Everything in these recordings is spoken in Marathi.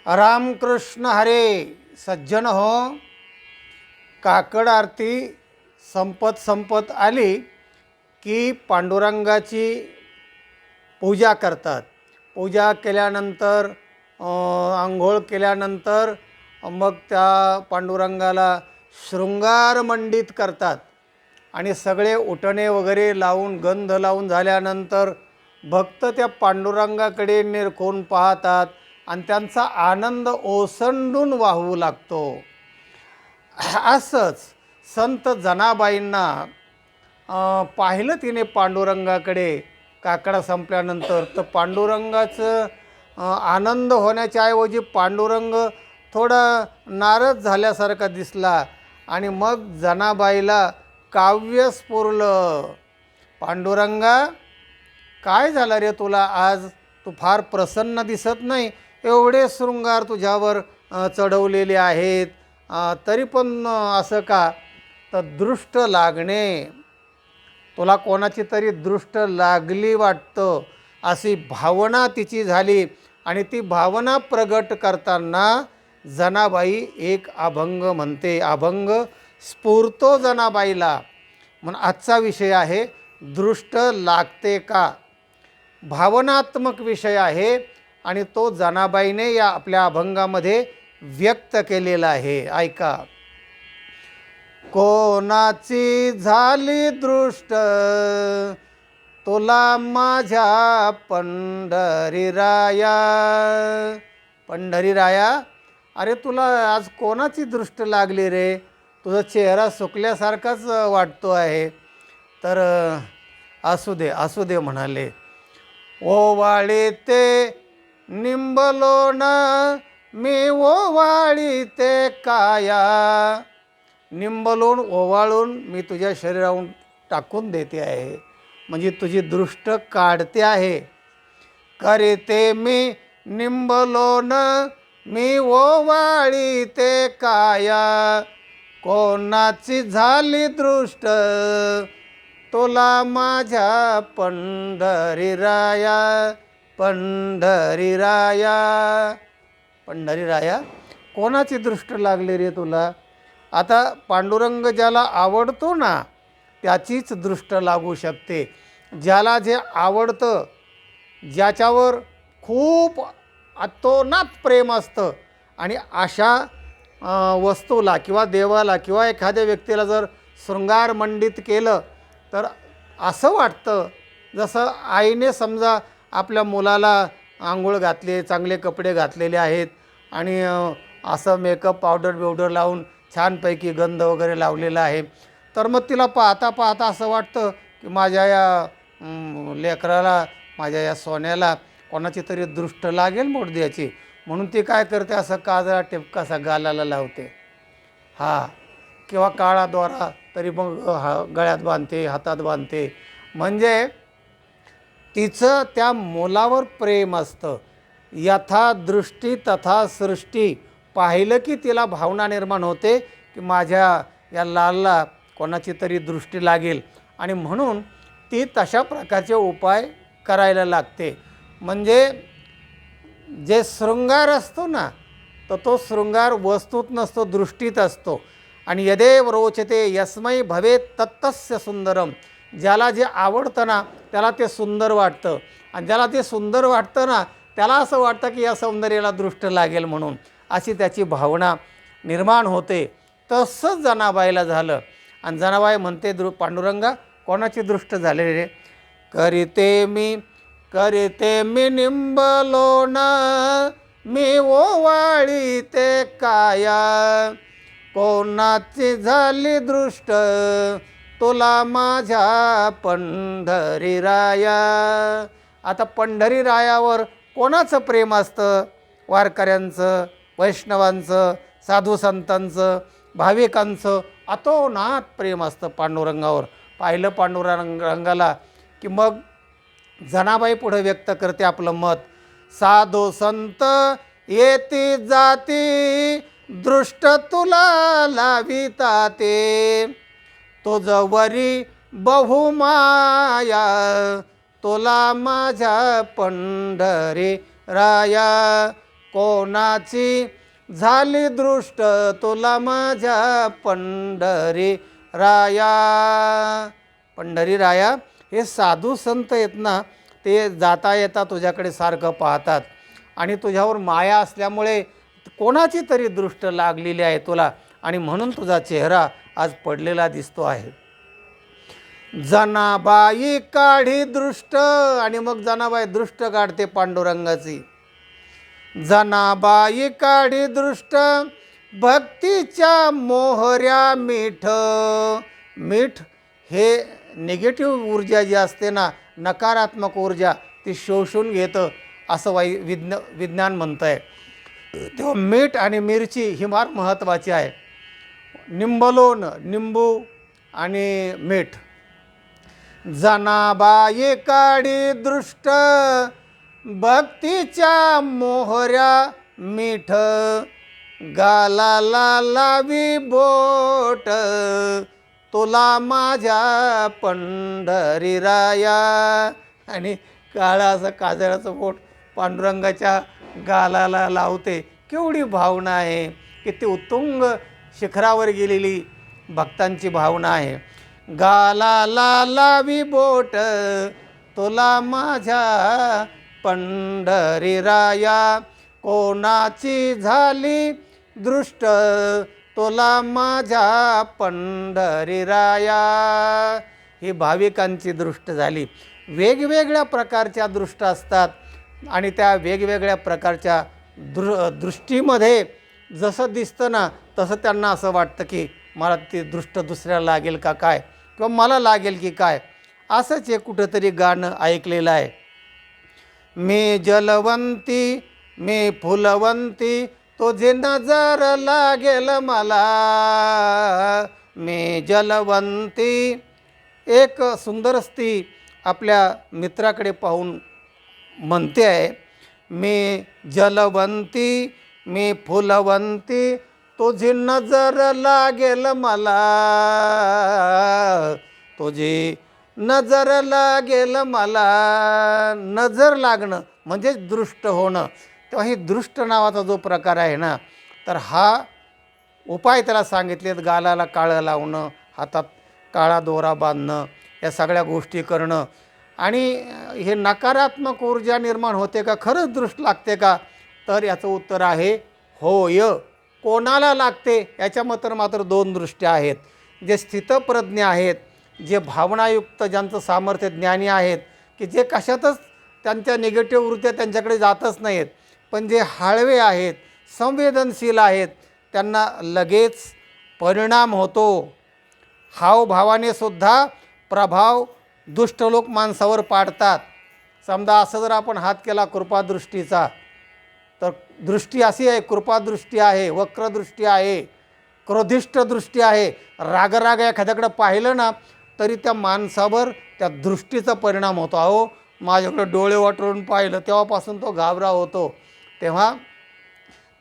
रामकृष्ण हरे. सज्जन हो, काकड आरती संपत आली की पांडुरंगाची पूजा करतात. पूजा केल्यानंतर आंघोळ केल्यानंतर मग त्या पांडुरंगाला शृंगारमंडित करतात आणि सगळे उटणे वगैरे लावून गंध लावून झाल्यानंतर भक्त त्या पांडुरंगाकडे निरखून पाहतात आणि त्यांचा आनंद ओसंडून वाहू लागतो. असंच संत जनाबाईंना पाहिलं तिने पांडुरंगाकडे काकडा संपल्यानंतर, तर पांडुरंगाचं आनंद होण्याच्या ऐवजी पांडुरंग थोडा नाराज झाल्यासारखा दिसला आणि मग जनाबाईला काव्य स्फुरलं. पांडुरंगा, काय झालं रे तुला आज? तू फार प्रसन्न दिसत नाही. एवढे शृंगार तुझ्यावर चढवलेले आहेत, तरी पण असं का? तर दृष्ट लागणे, तुला कोणाची तरी दृष्ट लागली वाटतं, अशी भावना तिची झाली. आणि ती भावना प्रगट करताना जनाबाई एक अभंग म्हणते. अभंग स्फुरतो जनाबाईला. म्हणून आजचा विषय आहे दृष्ट लागते का. भावनात्मक विषय आहे आणि तो जनाबाईने या आपल्या अभंगामध्ये व्यक्त केलेला आहे. ऐका. कोणाची झाली दृष्ट तुला माझ्या पंढरीराया. पंढरीराया, अरे तुला आज कोणाची दृष्ट लागली रे? तुझा चेहरा सुकल्यासारखाच वाटतो आहे. तर असू दे म्हणाले. ओवाळी ते निंबलोण मी ओवाळी ते काया. निंबलोण ओवाळून मी तुझ्या शरीरावरून टाकून देते आहे, म्हणजे तुझी दृष्ट काढते आहे. करते मी निंबलोण मी ओवाळी ते काया. कोणाची झाली दृष्ट तुला माझ्या पंढरीराया. पंढरीराया, पंढरीराया, कोणाची दृष्ट लागली रे तुला? आता पांडुरंग ज्याला आवडतो ना, त्याचीच दृष्ट लागू शकते. ज्याला जे आवडतं, ज्याच्यावर खूप अतोनात प्रेम असतं, आणि अशा वस्तूला किंवा देवाला किंवा एखाद्या व्यक्तीला जर शृंगारमंडित केलं तर असं वाटतं जसं आईने समजा आपल्या मुलाला आंघोळ घातली, चांगले कपडे घातलेले आहेत आणि असं मेकअप पावडर लावून छानपैकी गंध वगैरे लावलेला आहे, तर मग तिला पाहता असं वाटतं की माझ्या या लेकराला, माझ्या या सोन्याला कोणाची तरी दृष्ट लागेल मोडद्याची. म्हणून ती काय करते, असं काजळा टिपका असा गालाला लावते, किंवा काळा दोरा तरी मग गळ्यात बांधते, हातात बांधते. म्हणजे तिचं त्या मुलावर प्रेम असतं. यथा दृष्टी तथा सृष्टी. पाहिलं की तिला भावना निर्माण होते की माझ्या या लालला कोणाची तरी दृष्टी लागेल, आणि म्हणून ती तशा प्रकारचे उपाय करायला लागते. म्हणजे जे शृंगार असतो ना, तर तो शृंगार वस्तूत नसतो, दृष्टीत असतो. आणि यदेव रोचते यस्मै भवेत तत्तस्य सुंदरम. ज्याला जे आवडतं ना त्याला ते सुंदर वाटतं, आणि ज्याला ते सुंदर वाटतं ना त्याला असं वाटतं की या सौंदर्याला दृष्ट लागेल, म्हणून अशी त्याची भावना निर्माण होते. तसंच जनाबाईला झालं. आणि जनाबाई म्हणते, पांडुरंगा, कोणाची दृष्ट झाले रे? करते मी निंबलोण मी ओवाळी ते काया. कोणाची झाली दृष्ट तुला माझ्या पंढरीराया. आता पंढरीरायावर कोणाचं प्रेम असतं? वारकऱ्यांचं, वैष्णवांचं, साधू संतांचं, भाविकांचं अतोनात प्रेम असतं पांडुरंगावर. पाहिलं पांडुरंगाला की मग जनाबाई पुढे व्यक्त करते आपलं मत. साधू संत येती जाती दृष्ट तुला लाविता ते. तुझवरी बहुमाया तुला माझ्या पंढरी राया. कोणाची झाली दृष्ट तुला माझ्या पंढरी राया. पंढरी राया हे साधू संत आहेत ना, ते जाता येता तुझ्याकडे सारखं पाहतात आणि तुझ्यावर माया असल्यामुळे कोणाची तरी दृष्ट लागलेली आहे तुला आणि म्हणून तुझा चेहरा आज पडलेला दिसतो आहे. जनाबाई काढी दृष्ट आणि मग जनाबाई दृष्ट काढते पांडुरंगाची. जनाबाई काढी दृष्ट भक्तीच्या मोहऱ्या मीठ. मीठ हे निगेटिव्ह ऊर्जा जी असते ना, नकारात्मक ऊर्जा ती शोषून घेतं असं विज्ञान म्हणतं आहे. तेव्हा मीठ आणि मिरची ही फार महत्त्वाची आहे. निंबलोन निंबू आणि मीठ. जनाबाई काढी दृष्ट भक्तीच्या मोहऱ्या मीठ. गालाला लावी बोट तुला माझ्या पंढरी राया. आणि काळा असं काजळाचं बोट पांडुरंगाच्या गालाला लावते. केवढी भावना आहे, किती उत्तुंग शिखरावर गेलेली भक्तांची भावना आहे. गालाला लावी बोट तुला माझ्या पंढरी राया. कोणाची झाली दृष्ट तुला माझ्या पंढरी राया. ही भाविकांची दृष्ट झाली. वेगवेगळ्या प्रकारच्या दृष्ट असतात आणि त्या वेगवेगळ्या प्रकारच्या दृष्टीमध्ये जसं दिसतं ना, तसं त्यांना असं वाटतं की मला ती दृष्ट दुसऱ्याला लागेल का काय, किंवा मला लागेल की काय. असंच एक कुठंतरी गाणं ऐकलेलं आहे. मी जलवंती मी फुलवंती तुझे नजर लागेल मला. मी जलवंती. एक सुंदर स्त्री आपल्या मित्राकडे पाहून म्हणते आहे, मी जलवंती मी फुलवंती तुझी नजर लागेल मला. तुझी नजर लागेल मला. नजर लागणं म्हणजेच दृष्ट होणं. तेव्हा ही दृष्ट नावाचा जो प्रकार आहे ना, तर हा उपाय त्याला सांगितलेत. गालाला काळं लावणं, हातात काळा दोरा बांधणं, या सगळ्या गोष्टी करणं. आणि हे नकारात्मक ऊर्जा निर्माण होते का, खरंच दृष्ट लागते का, तर याचं उत्तर आहे होय. कोणाला लागते याच्यामध्ये मात्र दोन दृष्ट्या आहेत. जे स्थितप्रज्ञ आहेत, जे भावनायुक्त, ज्यांचं सामर्थ्य ज्ञानी आहेत, की जे कशातच त्यांच्या निगेटिव्ह वृत्त्या त्यांच्याकडे जातच नाहीत. पण जे हळवे आहेत, संवेदनशील आहेत, त्यांना लगेच परिणाम होतो. हावभावाने सुद्धा प्रभाव दुष्ट लोक माणसावर पाडतात. समजा असं जर आपण हात केला कृपादृष्टीचा, तर दृष्टी अशी आहे, कृपादृष्टी आहे, वक्रदृष्टी आहे, क्रोधिष्ट दृष्टी आहे. राग एखाद्याकडं पाहिलं ना, तरी त्या माणसावर त्या दृष्टीचा परिणाम होतो. अहो, माझ्याकडं डोळे वाटून पाहिलं तेव्हापासून तो घाबरा होतो. तेव्हा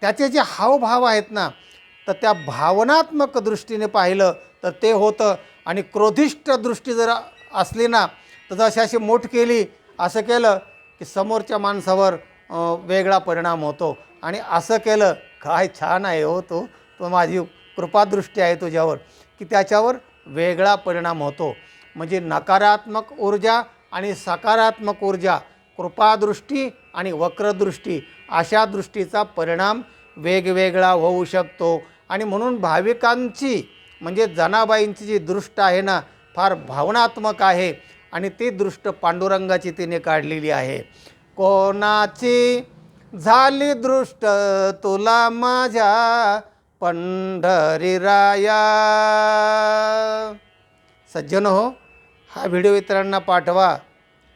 त्याचे जे हावभाव आहेत ना, तर त्या भावनात्मक दृष्टीने पाहिलं तर ते होतं. आणि क्रोधिष्ट दृष्टी जर असली ना, तर जशी अशी मोठ केली, असं केलं की समोरच्या माणसावर वेगळा परिणाम होतो. आणि असं केलं, काय छान आहे हो तो माझी कृपादृष्टी आहे तुझ्यावर, की त्याच्यावर वेगळा परिणाम होतो. म्हणजे नकारात्मक ऊर्जा आणि सकारात्मक ऊर्जा, कृपादृष्टी आणि वक्रदृष्टी, अशा दृष्टीचा परिणाम वेगवेगळा होऊ शकतो. आणि म्हणून भाविकांची म्हणजे जनाबाईंची जी दृष्ट आहे ना, फार भावनात्मक आहे. आणि ती दृष्ट पांडुरंगाची तिने काढलेली आहे. कोणाची झाली दृष्ट तुला माझ्या पंढरी राया. सज्जन हो, हा व्हिडिओ इतरांना पाठवा,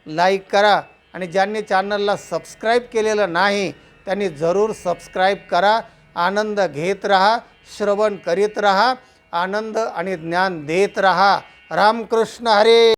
लाईक करा. आणि ज्यांनी चॅनलला सबस्क्राईब केलेलं नाही त्यांनी जरूर सबस्क्राईब करा. आनंद घेत राहा, श्रवण करीत राहा, आनंद आणि ज्ञान देत राहा. रामकृष्ण हरे.